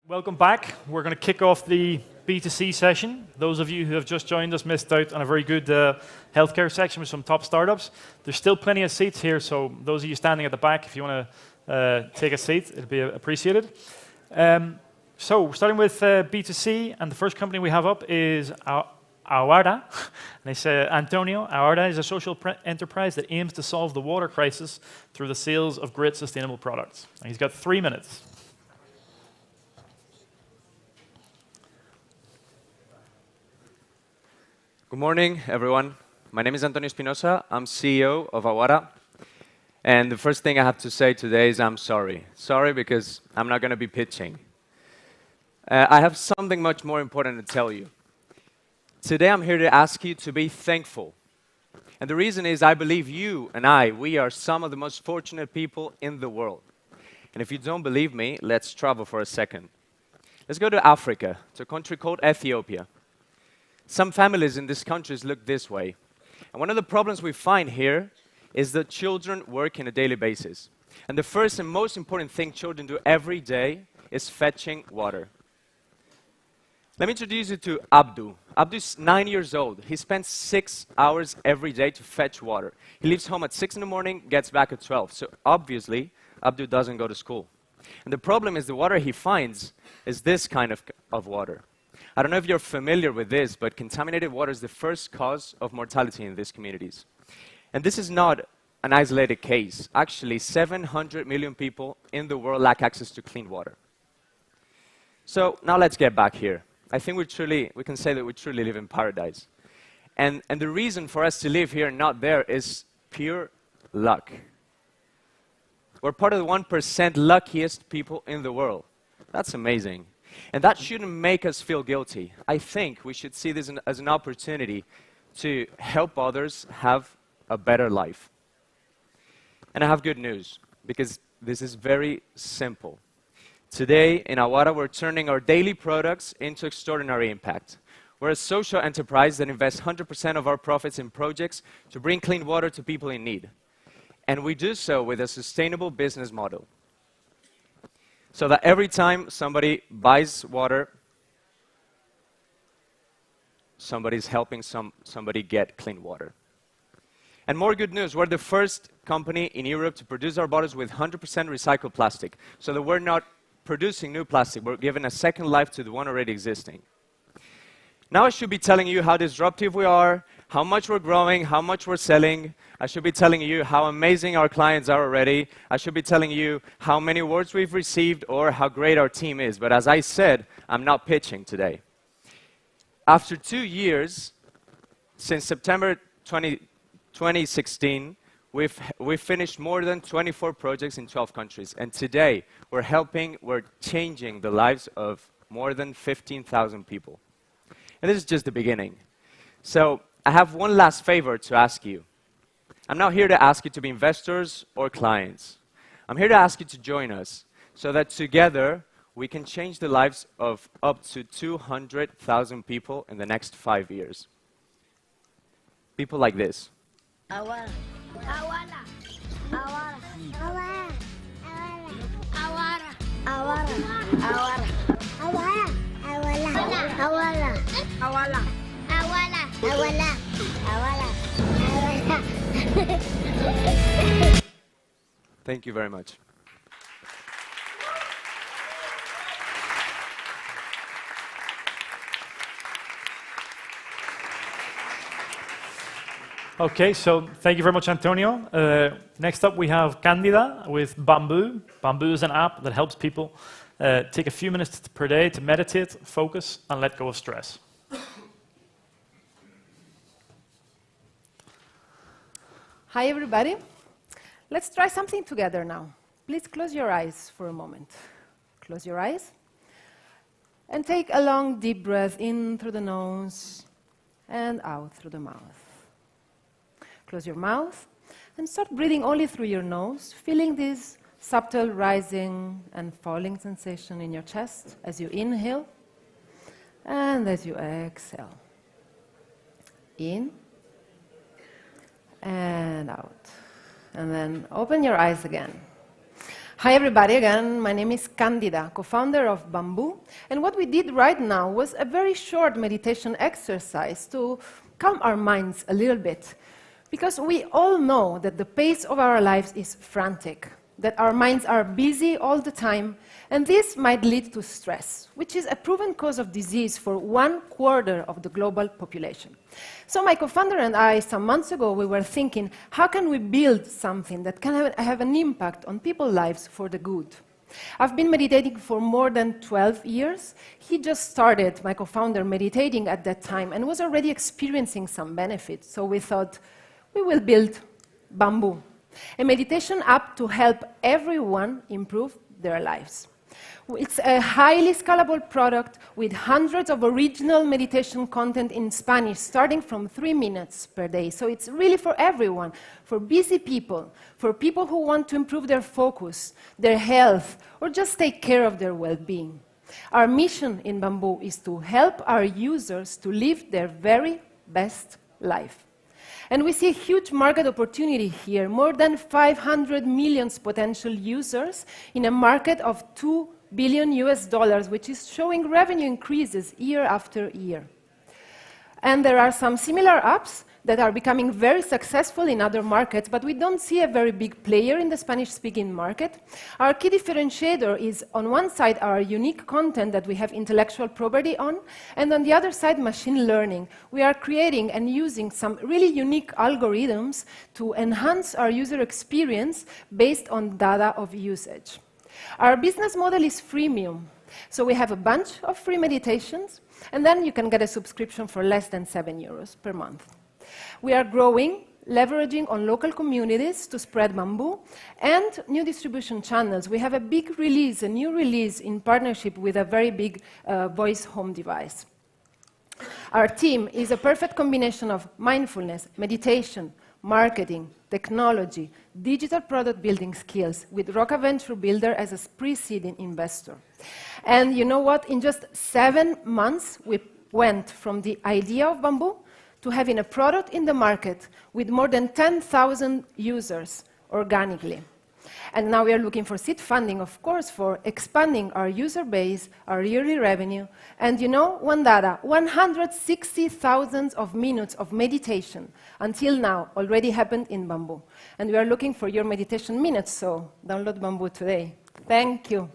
Welcome back. We're going to kick off the B2C session. Those of you who have just joined us missed out on a very good healthcare section with some top startups. There's still plenty of seats here, so those of you standing at the back, if you want to take a seat, it'll be appreciated. So, starting with B2C, and the first company we have up is Awara. And they say Antonio. Awara is a social enterprise that aims to solve the water crisis through the sales of great sustainable products. And he's got 3 minutes. Good morning, everyone. My name is Antonio Espinosa. I'm CEO of Awara. And the first thing I have to say today is I'm sorry. Sorry because I'm not going to be pitching. I have something much more important to tell you. Today I'm here to ask you to be thankful. And the reason is I believe you and we are some of the most fortunate people in the world. And if you don't believe me, let's travel for a second. Let's go to Africa, to a country called Ethiopia. Some families in these countries look this way. And one of the problems we find here is that children work on a daily basis. And the first and most important thing children do every day is fetching water. Let me introduce you to Abdu. Abdu is 9 years old. He spends 6 hours every day to fetch water. He leaves home at 6 in the morning, gets back at 12. So obviously, Abdu doesn't go to school. And the problem is the water he finds is this kind of water. I don't know if you're familiar with this, but contaminated water is the first cause of mortality in these communities. And this is not an isolated case. Actually, 700 million people in the world lack access to clean water. So now let's get back here. I think we can say that we truly live in paradise. And the reason for us to live here and not there is pure luck. We're part of the 1% luckiest people in the world. That's amazing. And that shouldn't make us feel guilty. I think we should see this as an opportunity to help others have a better life. And I have good news, because this is very simple. Today, in Awara, we're turning our daily products into extraordinary impact. We're a social enterprise that invests 100% of our profits in projects to bring clean water to people in need. And we do so with a sustainable business model. So that every time somebody buys water, somebody's helping somebody get clean water. And more good news, we're the first company in Europe to produce our bottles with 100% recycled plastic. So that we're not producing new plastic, we're giving a second life to the one already existing. Now I should be telling you how disruptive we are, how much we're growing, how much we're selling. I should be telling you how amazing our clients are already. I should be telling you how many awards we've received or how great our team is. But as I said, I'm not pitching today. After 2 years, since September 2016, we've finished more than 24 projects in 12 countries. And today, we're changing the lives of more than 15,000 people. And this is just the beginning. So I have one last favor to ask you. I'm not here to ask you to be investors or clients. I'm here to ask you to join us so that together we can change the lives of up to 200,000 people in the next 5 years. People like this. Awara. Awara. Awara. Awara. Awara. Awara. Awara. Awara. Awara. Awara. Awara. Awara. Awara. Awara. Thank you very much. Okay, so thank you very much, Antonio. Next up, we have Candida with Bamboo. Bamboo is an app that helps people take a few minutes per day to meditate, focus, and let go of stress. Hi, everybody. Let's try something together now. Please close your eyes for a moment. Close your eyes. And take a long, deep breath in through the nose and out through the mouth. Close your mouth and start breathing only through your nose, feeling this subtle rising and falling sensation in your chest as you inhale and as you exhale. In and out. And then open your eyes again. Hi everybody again, my name is Candida, co-founder of Bamboo, and what we did right now was a very short meditation exercise to calm our minds a little bit, because we all know that the pace of our lives is frantic, that our minds are busy all the time, and this might lead to stress, which is a proven cause of disease for 1/4 of the global population. So my co-founder and I, some months ago, we were thinking, how can we build something that can have an impact on people's lives for the good? I've been meditating for more than 12 years. He just started, my co-founder, meditating at that time and was already experiencing some benefits. So we thought, we will build Bamboo, a meditation app to help everyone improve their lives. It's a highly scalable product with hundreds of original meditation content in Spanish, starting from 3 minutes per day. So it's really for everyone, for busy people, for people who want to improve their focus, their health, or just take care of their well-being. Our mission in Bamboo is to help our users to live their very best life. And we see a huge market opportunity here, more than 500 million potential users in a market of $2 billion, which is showing revenue increases year after year. And there are some similar apps that are becoming very successful in other markets, but we don't see a very big player in the Spanish-speaking market. Our key differentiator is, on one side, our unique content that we have intellectual property on, and on the other side, machine learning. We are creating and using some really unique algorithms to enhance our user experience based on data of usage. Our business model is freemium. So we have a bunch of free meditations, and then you can get a subscription for less than €7 per month. We are growing, leveraging on local communities to spread Bamboo, and new distribution channels. We have a big release, a new release in partnership with a very big voice home device. Our team is a perfect combination of mindfulness, meditation, marketing, technology, digital product building skills, with Roca Venture Builder as a pre-seeding investor. And you know what? In just 7 months, we went from the idea of Bamboo to having a product in the market with more than 10,000 users organically. And now we are looking for seed funding, of course, for expanding our user base, our yearly revenue. And you know, one data, 160,000 of minutes of meditation until now already happened in Bamboo. And we are looking for your meditation minutes, so download Bamboo today. Thank you.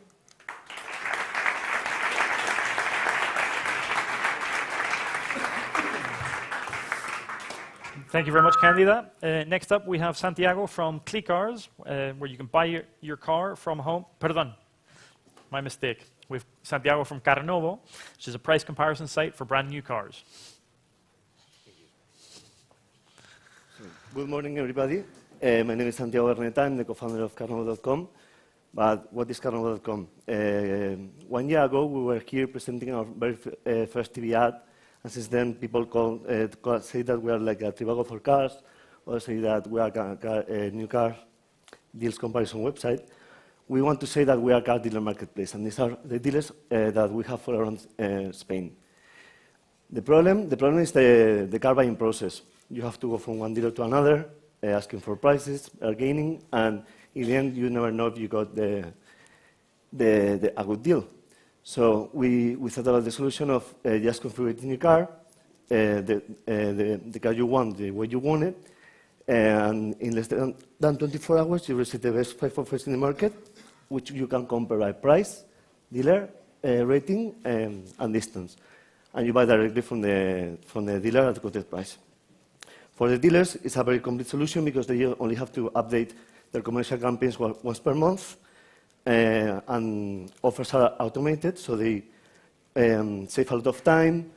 Thank you very much, Candida. Next up, we have Santiago from Clicars, where you can buy your car from home. Perdón, my mistake. We have Santiago from Carnovo, which is a price comparison site for brand new cars. Good morning, everybody. My name is Santiago Berneta. I'm the co-founder of Carnovo.com. But what is Carnovo.com? 1 year ago, we were here presenting our very first TV ad. And since then, people say that we are like a Trivago for cars, or say that we are a new car deals comparison website. We want to say that we are a car dealer marketplace, and these are the dealers that we have for around Spain. The problem is the car buying process. You have to go from one dealer to another, asking for prices, bargaining, and in the end, you never know if you got a good deal. So we thought about the solution of just configuring your car, the car you want, the way you want it, and in less than 24 hours, you receive the best 5 offers in the market, which you can compare by price, dealer, rating, and distance. And you buy directly from the dealer at the quoted price. For the dealers, it's a very complete solution because they only have to update their commercial campaigns once per month, and offers are automated, so they save a lot of time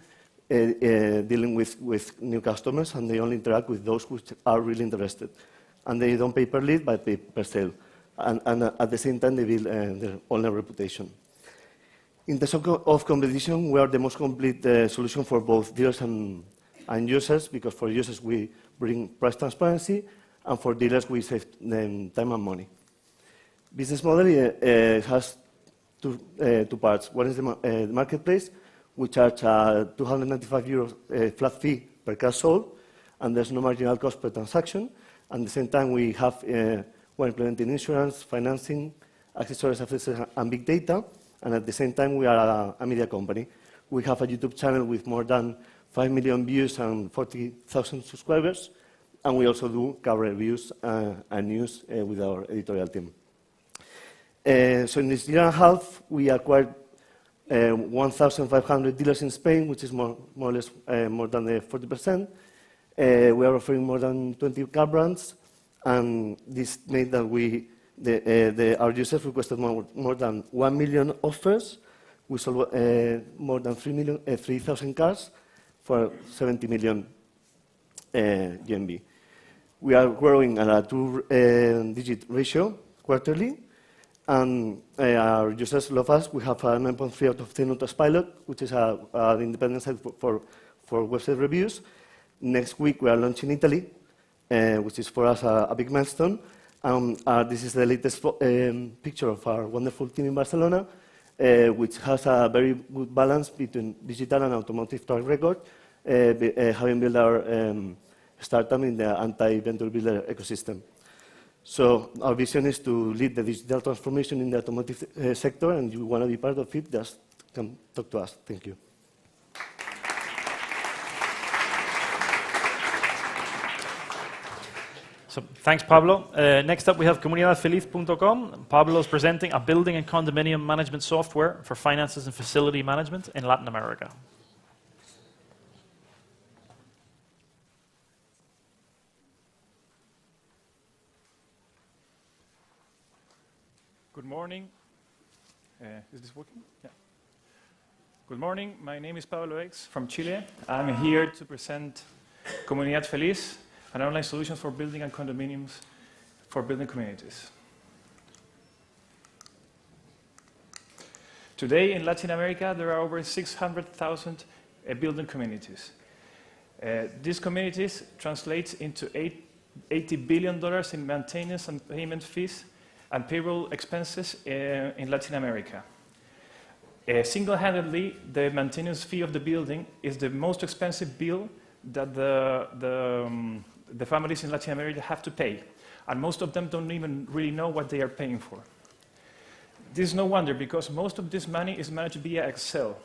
dealing with new customers, and they only interact with those who are really interested. And they don't pay per lead, but pay per sale. And at the same time, they build their online reputation. In terms of competition, we are the most complete solution for both dealers and users, because for users, we bring price transparency, and for dealers, we save them time and money. Business model has two parts. One is the marketplace. We charge €295 flat fee per car sold, and there's no marginal cost per transaction. At the same time, we're implementing insurance, financing, accessories, services, and big data. And at the same time, we are a media company. We have a YouTube channel with more than 5 million views and 40,000 subscribers. And we also do car reviews and news with our editorial team. So in this year and a half, we acquired 1,500 dealers in Spain, which is more or less more than 40%. We are offering more than 20 car brands, and this made that our users requested more than 1 million offers. We sold more than 3,000 cars for 70 million GMV. We are growing at a 2-digit ratio quarterly, and our users love us. We have a 9.3 out of 10 on Trustpilot, which is an independent site for website reviews. Next week, we are launching Italy, which is for us a big milestone. This is the latest picture of our wonderful team in Barcelona, which has a very good balance between digital and automotive track record, having built our startup in the anti-vendor builder ecosystem. So our vision is to lead the digital transformation in the automotive sector, and you want to be part of it, just come talk to us. Thank you. So thanks, Pablo. Next up, we have comunidadfeliz.com. Pablo is presenting a building and condominium management software for finances and facility management in Latin America. Good morning. Is this working? Yeah. Good morning. My name is Pablo X from Chile. I'm here to present Comunidad Feliz, an online solution for building and condominiums for building communities. Today in Latin America, there are over 600,000 building communities. These communities translate into $80 billion in maintenance and payment fees and payroll expenses in Latin America. Single-handedly, the maintenance fee of the building is the most expensive bill that the families in Latin America have to pay, and most of them don't even really know what they are paying for. This is no wonder, because most of this money is managed via Excel.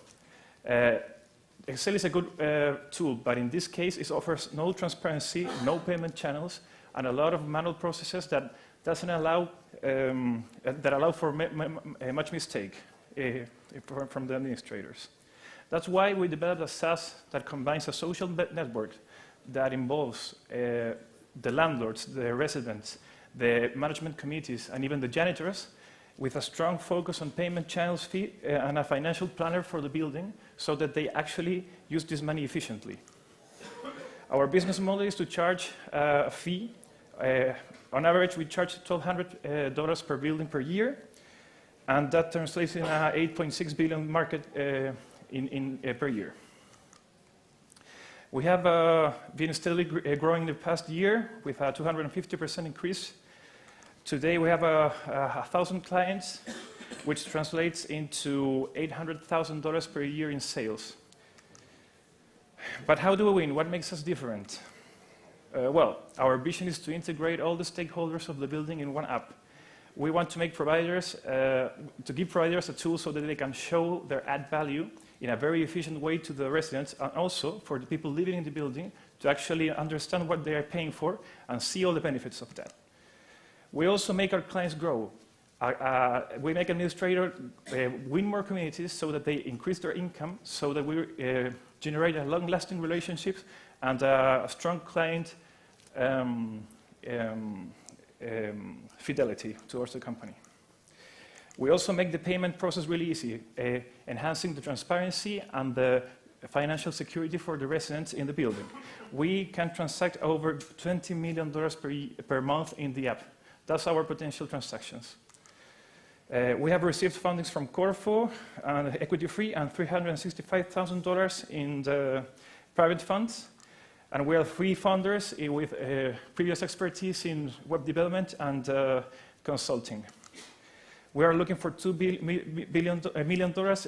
Excel is a good tool, but in this case, it offers no transparency, no payment channels, and a lot of manual processes that doesn't allow for much mistake from the administrators. That's why we developed a SaaS that combines a social network that involves the landlords, the residents, the management committees, and even the janitors, with a strong focus on payment channels fee and a financial planner for the building, so that they actually use this money efficiently. Our business model is to charge a fee. On average, we charge $1,200 per building per year, and that translates in a $8.6 billion market per year. We have been steadily growing the past year with a 250% increase. Today we have 1,000 clients, which translates into $800,000 per year in sales. But how do we win? What makes us different? Well, our vision is to integrate all the stakeholders of the building in one app. We want to make providers, to give providers a tool so that they can show their add value in a very efficient way to the residents, and also for the people living in the building to actually understand what they are paying for and see all the benefits of that. We also make our clients grow. We make administrators win more communities so that they increase their income, so that we generate a long-lasting relationships and a strong client fidelity towards the company. We also make the payment process really easy, enhancing the transparency and the financial security for the residents in the building. We can transact over $20 million per month in the app. That's our potential transactions. We have received fundings from Corfo, Equity Free, and $365,000 in the private funds. And we are 3 founders with previous expertise in web development and consulting. We are looking for $2 million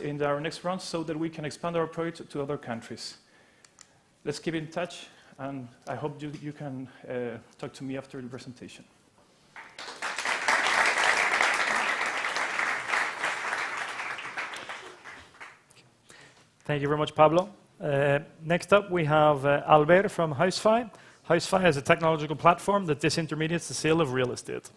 in our next round so that we can expand our project to other countries. Let's keep in touch, and I hope you can talk to me after the presentation. Thank you very much, Pablo. Next up, we have Albert from Housefy. Housefy is a technological platform that disintermediates the sale of real estate.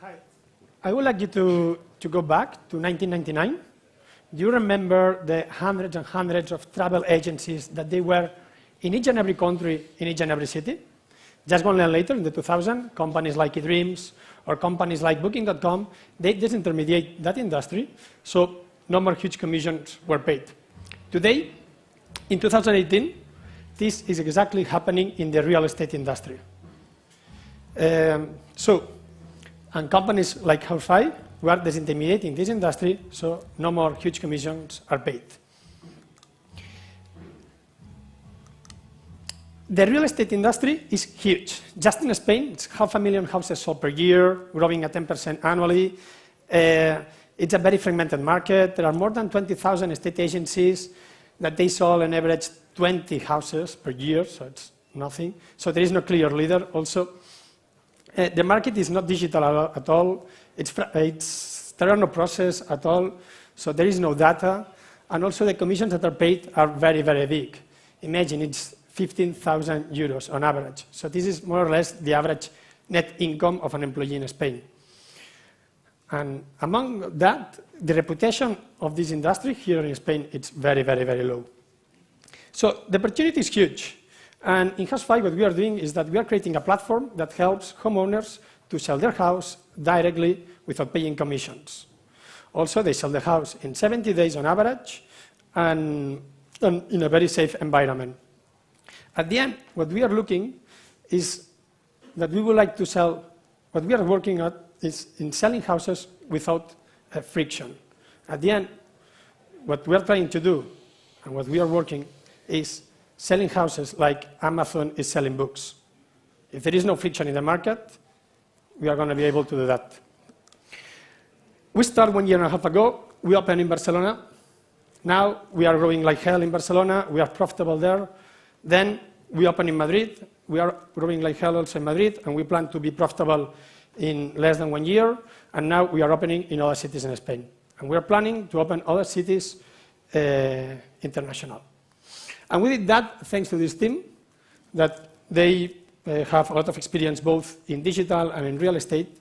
Hi. I would like you to go back to 1999. Do you remember the hundreds and hundreds of travel agencies that they were in each and every country, in each and every city? Just 1 year later, in the 2000, companies like eDreams or companies like Booking.com, they disintermediate that industry, so no more huge commissions were paid. Today, in 2018, this is exactly happening in the real estate industry. And companies like Housefy were disintermediating this industry, so no more huge commissions are paid. The real estate industry is huge. Just in Spain, it's 500,000 houses sold per year, growing at 10% annually. It's a very fragmented market. There are more than 20,000 estate agencies that they sell on average 20 houses per year, so it's nothing. So there is no clear leader also. The market is not digital at all. There are no process at all, so there is no data. And also the commissions that are paid are very, very big. Imagine it's 15,000 euros on average. So this is more or less the average net income of an employee in Spain. And among that, the reputation of this industry here in Spain, it's very, very, very low. So the opportunity is huge. And in Housefy, what we are doing is that we are creating a platform that helps homeowners to sell their house directly without paying commissions. Also, they sell the house in 70 days on average and in a very safe environment. At the end, what we are looking is that we would like to sell, what we are working on is in selling houses without friction. At the end, what we are trying to do and what we are working is selling houses like Amazon is selling books. If there is no friction in the market, we are going to be able to do that. We started 1.5 years ago. We opened in Barcelona. Now we are growing like hell in Barcelona. We are profitable there. Then we opened in Madrid. We are growing like hell also in Madrid, and we plan to be profitable in less than 1 year. And now we are opening in other cities in Spain. And we are planning to open other cities international. And we did that thanks to this team, that they have a lot of experience both in digital and in real estate.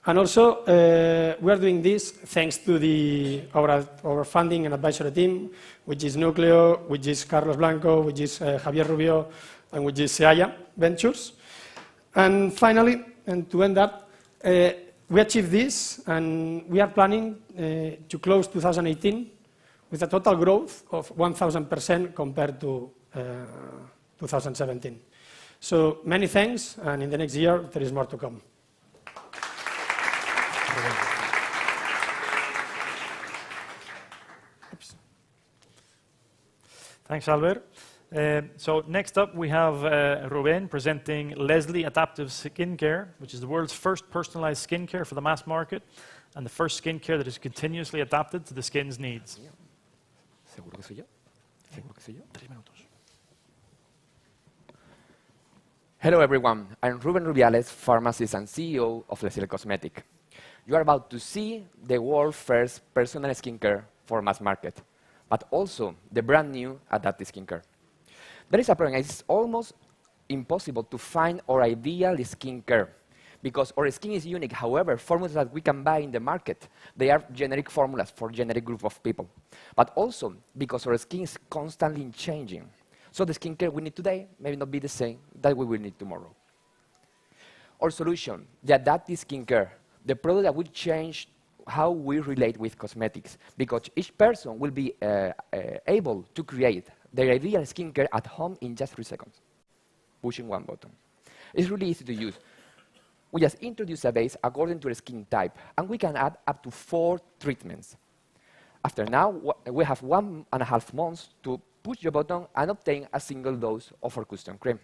And also, we are doing this thanks to our funding and advisory team, which is Núcleo, which is Carlos Blanco, which is Javier Rubio, and which is Seaya Ventures. And finally, and to end up, we achieved this, and we are planning to close 2018 with a total growth of 1,000% compared to 2017. So many thanks, and in the next year, there is more to come. Thanks, Albert. So next up, we have Ruben presenting Leslie Adaptive Skincare, which is the world's first personalized skincare for the mass market, and the first skincare that is continuously adapted to the skin's needs. ¿Seguro que soy yo? ¿Seguro que soy yo? 3 minutos. Hello everyone, I'm Ruben Rubiales, pharmacist and CEO of Leslie Cosmetic. You are about to see the world's first personal skincare for mass market, but also the brand new adaptive skincare. There is a problem, it's almost impossible to find our ideal skincare because our skin is unique. However, formulas that we can buy in the market, they are generic formulas for generic group of people. But also because our skin is constantly changing. So the skincare we need today may not be the same that we will need tomorrow. Our solution, the adaptive skincare, the product that will change how we relate with cosmetics, because each person will be able to create their ideal skincare at home in just 3 seconds, pushing one button. It's really easy to use. We just introduce a base according to the skin type, and we can add up to 4 treatments. After now, we have 1.5 months to push the button and obtain a single dose of our custom cream.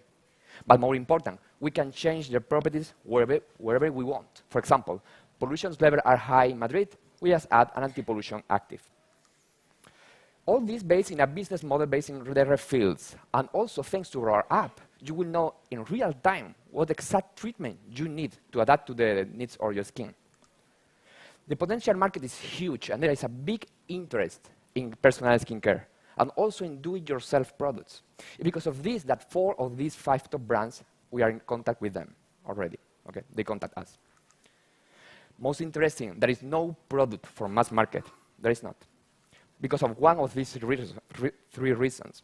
But more important, we can change the properties wherever we want. For example, pollution levels are high in Madrid, we just add an anti-pollution active. All this based in a business model based in the fields, and also thanks to our app, you will know in real time what exact treatment you need to adapt to the needs of your skin. The potential market is huge, and there is a big interest in personal skincare, and also in do-it-yourself products. Because of this, that 4 of these 5 top brands, we are in contact with them already. Okay, they contact us. Most interesting, there is no product for mass market. There is not. Because of one of these 3 reasons.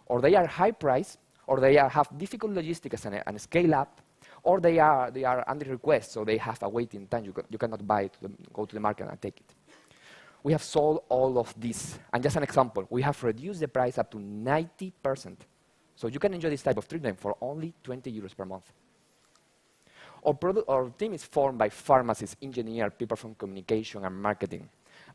Or they are high price, or they have difficult logistics and scale up, or they are under request, so they have a waiting time. You cannot buy it, go to the market and take it. We have solved all of this. And just an example, we have reduced the price up to 90%. So you can enjoy this type of treatment for only 20 euros per month. Our team is formed by pharmacists, engineers, people from communication and marketing.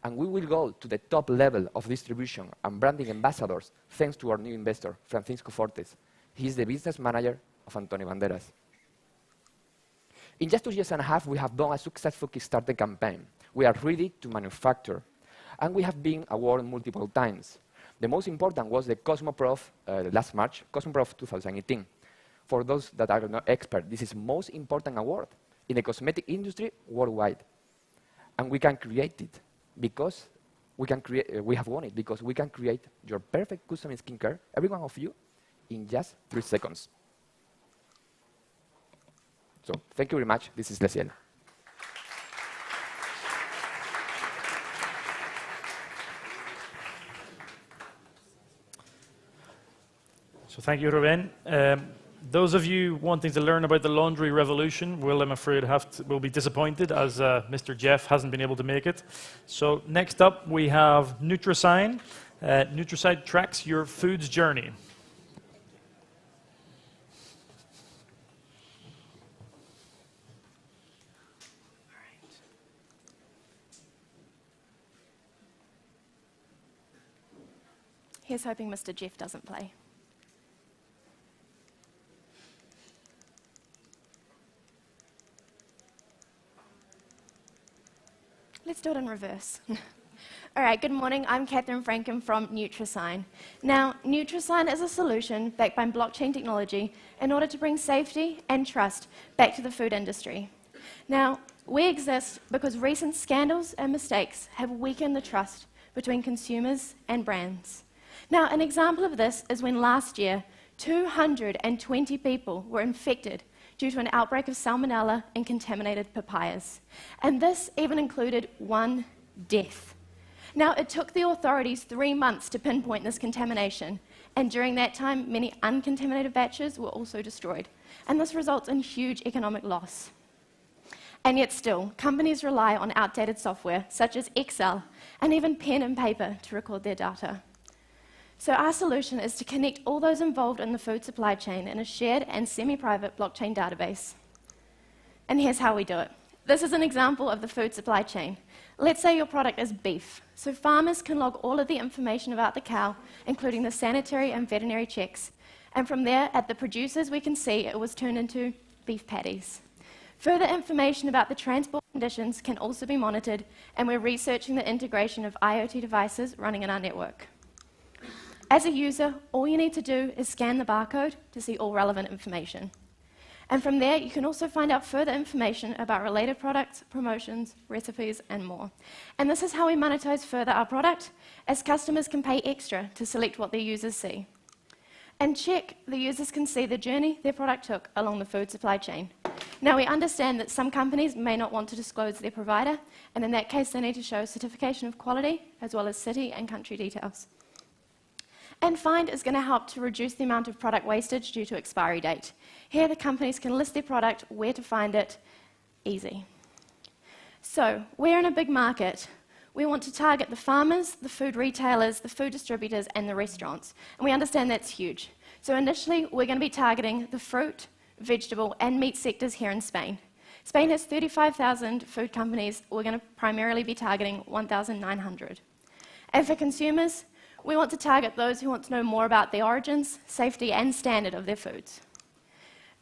And we will go to the top level of distribution and branding ambassadors thanks to our new investor, Francisco Fortes. He is the business manager of Antonio Banderas. In just 2 years and a half, we have done a successful Kickstarter campaign. We are ready to manufacture. And we have been awarded multiple times. The most important was the Cosmoprof last March, Cosmoprof 2018. For those that are not experts, this is the most important award in the cosmetic industry worldwide. And we can create it because we have won it because we can create your perfect custom skincare, every one of you, in just 3 seconds. So thank you very much. This is Leciel. So thank you, Ruben. Those of you wanting to learn about the laundry revolution will, I'm afraid, will be disappointed as Mr. Jeff hasn't been able to make it. So next up, we have Nutrisign. Nutrisign tracks your food's journey. Here's hoping Mr. Jeff doesn't play. Let's do it in reverse. All right, good morning. I'm Catherine Franken from Nutrisign. Now, Nutrisign is a solution backed by blockchain technology in order to bring safety and trust back to the food industry. Now, we exist because recent scandals and mistakes have weakened the trust between consumers and brands. Now, an example of this is when last year, 220 people were infected due to an outbreak of salmonella in contaminated papayas. And this even included 1 death. Now, it took the authorities 3 months to pinpoint this contamination, and during that time, many uncontaminated batches were also destroyed. And this results in huge economic loss. And yet still, companies rely on outdated software, such as Excel, and even pen and paper to record their data. So our solution is to connect all those involved in the food supply chain in a shared and semi-private blockchain database. And here's how we do it. This is an example of the food supply chain. Let's say your product is beef. So farmers can log all of the information about the cow, including the sanitary and veterinary checks. And from there, at the producers, we can see it was turned into beef patties. Further information about the transport conditions can also be monitored, and we're researching the integration of IoT devices running in our network. As a user, all you need to do is scan the barcode to see all relevant information. And from there, you can also find out further information about related products, promotions, recipes, and more. And this is how we monetize further our product, as customers can pay extra to select what their users see. And check, the users can see the journey their product took along the food supply chain. Now, we understand that some companies may not want to disclose their provider, and in that case, they need to show certification of quality, as well as city and country details. And Find is going to help to reduce the amount of product wastage due to expiry date. Here, the companies can list their product, where to find it, easy. So, we're in a big market. We want to target the farmers, the food retailers, the food distributors, and the restaurants. And we understand that's huge. So initially, we're going to be targeting the fruit, vegetable, and meat sectors here in Spain. Spain has 35,000 food companies. We're going to primarily be targeting 1,900. And for consumers, we want to target those who want to know more about the origins, safety, and standard of their foods.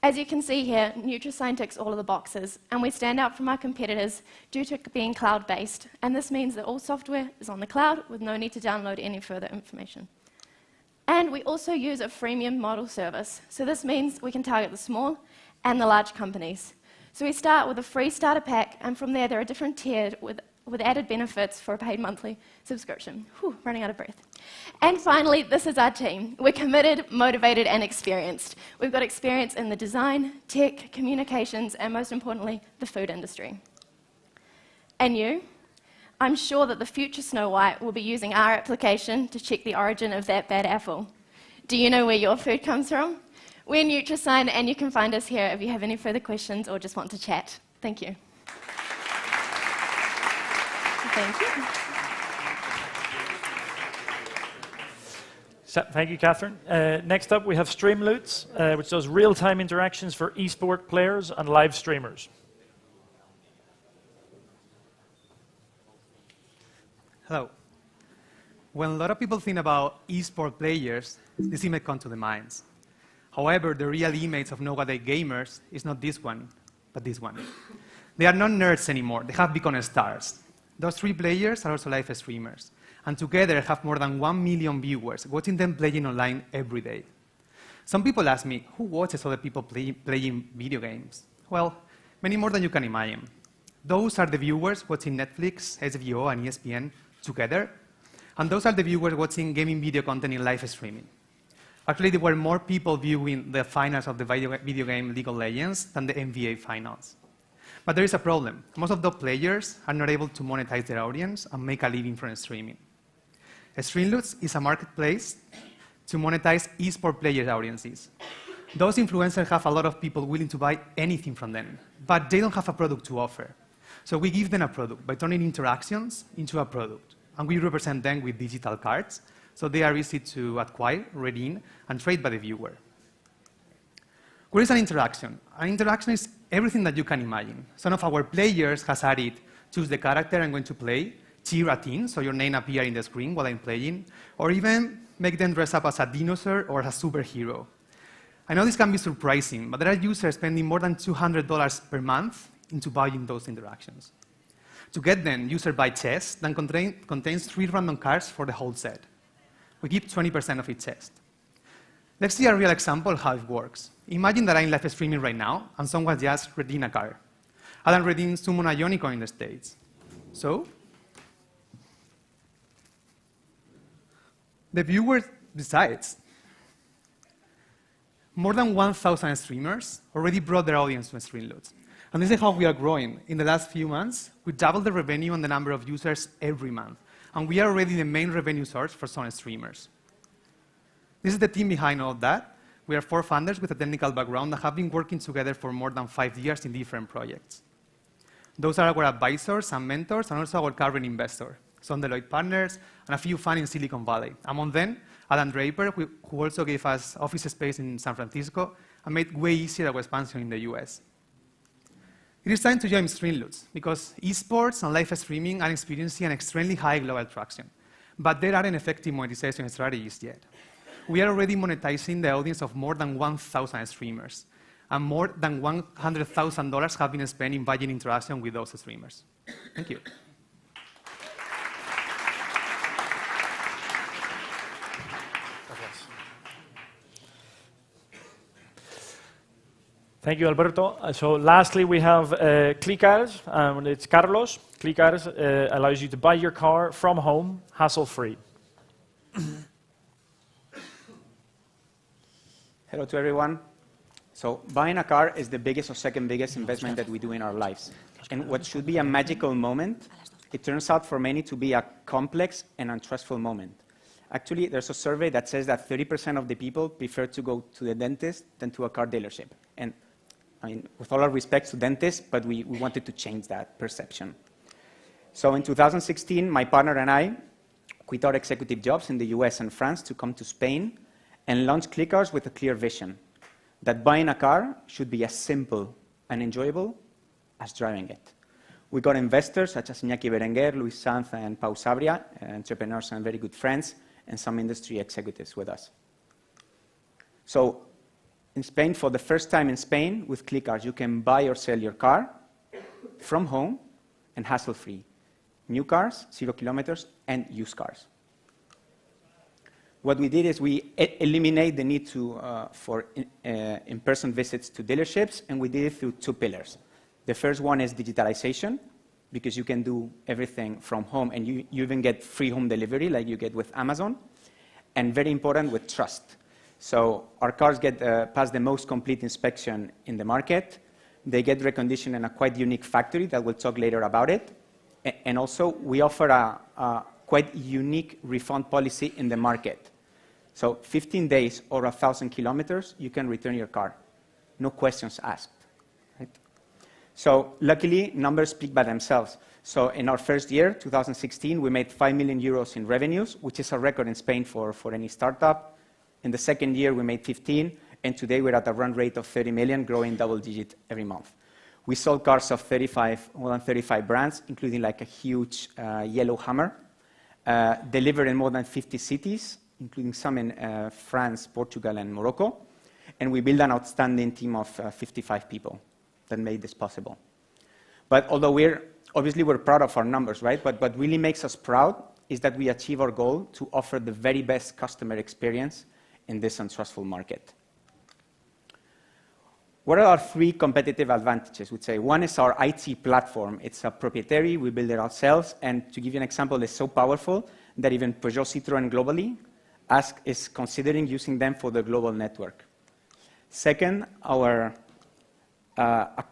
As you can see here, Nutrisign ticks all of the boxes, and we stand out from our competitors due to being cloud-based. And this means that all software is on the cloud with no need to download any further information. And we also use a freemium model service. So this means we can target the small and the large companies. So we start with a free starter pack, and from there are different tiered with added benefits for a paid monthly subscription. Whew, running out of breath. And finally, this is our team. We're committed, motivated, and experienced. We've got experience in the design, tech, communications, and most importantly, the food industry. And you? I'm sure that the future Snow White will be using our application to check the origin of that bad apple. Do you know where your food comes from? We're NutriSign, and you can find us here if you have any further questions or just want to chat. Thank you. Thank you. Thank you, Catherine. Next up, we have Streamloots, which does real-time interactions for esport players and live streamers. Hello. When a lot of people think about esport players, this image comes to the minds. However, the real image of nowadays gamers is not this one, but this one. They are not nerds anymore. They have become stars. Those 3 players are also live streamers, and together have more than 1 million viewers watching them playing online every day. Some people ask me, who watches other people playing video games? Well, many more than you can imagine. Those are the viewers watching Netflix, HBO, and ESPN together, and those are the viewers watching gaming video content in live streaming. Actually, there were more people viewing the finals of the video game League of Legends than the NBA finals. But there is a problem. Most of those players are not able to monetize their audience and make a living from streaming. Streamloots is a marketplace to monetize esport players' audiences. Those influencers have a lot of people willing to buy anything from them, but they don't have a product to offer. So we give them a product by turning interactions into a product, and we represent them with digital cards, so they are easy to acquire, redeem, and trade by the viewer. What is an interaction? An interaction is everything that you can imagine. Some of our players has added, choose the character I'm going to play, cheer a team, so your name appears in the screen while I'm playing, or even make them dress up as a dinosaur or a superhero. I know this can be surprising, but there are users spending more than $200 per month into buying those interactions. To get them, users buy chests that contains 3 random cards for the whole set. We keep 20% of each chest. Let's see a real example of how it works. Imagine that I'm live streaming right now, and someone just redeemed a card. Alan redeemed Summon a Unicorn in the States. So, the viewer decides. More than 1,000 streamers already brought their audience to Streamloots. And this is how we are growing. In the last few months, we doubled the revenue and the number of users every month. And we are already the main revenue source for some streamers. This is the team behind all that. We are 4 founders with a technical background that have been working together for more than 5 years in different projects. Those are our advisors and mentors, and also our current investor, some Deloitte partners, and a few fun in Silicon Valley. Among them, Alan Draper, who also gave us office space in San Francisco and made way easier our expansion in the US. It is time to join Streamloots, because esports and live streaming are experiencing an extremely high global traction, but there aren't effective monetization strategies yet. We are already monetizing the audience of more than 1,000 streamers, and more than $100,000 have been spent in buying interaction with those streamers. Thank you. Thank you, Alberto. So lastly, we have Clicars, and it's Carlos. Clicars allows you to buy your car from home, hassle-free. Hello to everyone. So buying a car is the biggest or second biggest investment that we do in our lives. And what should be a magical moment, it turns out for many to be a complex and untrustful moment. Actually, there's a survey that says that 30% of the people prefer to go to the dentist than to a car dealership. And I mean, with all our respect to dentists, but we wanted to change that perception. So in 2016, my partner and I quit our executive jobs in the US and France to come to Spain and launch Clicars with a clear vision that buying a car should be as simple and enjoyable as driving it. We got investors such as Iñaki Berenguer, Luis Sanz, and Pau Sabria, entrepreneurs and very good friends, and some industry executives with us. So in Spain, for the first time in Spain, with Clicars, you can buy or sell your car from home and hassle-free. New cars, 0 kilometers, and used cars. what we did is we eliminate the need for in-person visits to dealerships, and we did it through 2 pillars. The first one is digitalization, because you can do everything from home, and you even get free home delivery like you get with Amazon, and very important, with trust. So our cars get past the most complete inspection in the market. They get reconditioned in a quite unique factory that we'll talk later about it. And also, we offer a quite unique refund policy in the market. So 15 days or 1,000 kilometers, you can return your car. No questions asked. Right? So luckily, numbers speak by themselves. So in our first year, 2016, we made 5 million euros in revenues, which is a record in Spain for any startup. In the second year, we made 15, and today we're at a run rate of 30 million, growing double-digit every month. We sold cars of more than 35 brands, including like a huge yellow Hummer, delivered in more than 50 cities, including some in France, Portugal, and Morocco. And we built an outstanding team of 55 people that made this possible. But although obviously we're proud of our numbers, right? But what really makes us proud is that we achieve our goal to offer the very best customer experience in this untrustful market. What are our 3 competitive advantages? We'd say one is our IT platform. It's a proprietary, we build it ourselves, and to give you an example, it's so powerful that even Peugeot Citroën globally is considering using them for the global network. Second, a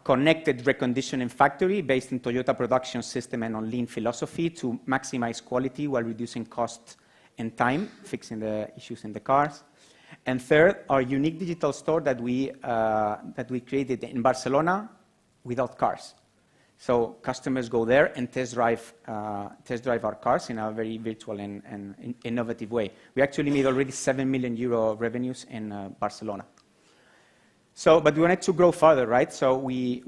connected reconditioning factory based in Toyota production system and on lean philosophy to maximize quality while reducing cost and time, fixing the issues in the cars. And third, our unique digital store that we created in Barcelona without cars. So customers go there and test drive our cars in a very virtual and innovative way. We actually made already 7 million euro revenues in Barcelona. So, but we wanted to grow further, right? So we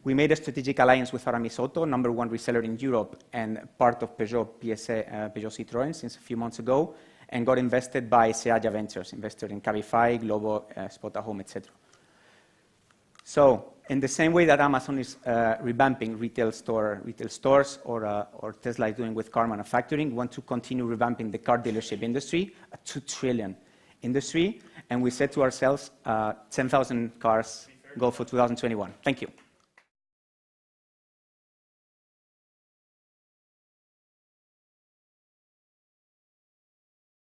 made a strategic alliance with Aramis Auto, #1 reseller in Europe and part of Peugeot Citroën since a few months ago, and got invested by Seaja Ventures, invested in Cabify, Glovo, Spota Home, etc. So, in the same way that Amazon is revamping retail stores, or Tesla is doing with car manufacturing, we want to continue revamping the car dealership industry, a 2 trillion industry, and we said to ourselves, 10,000 cars goal for 2021. Thank you.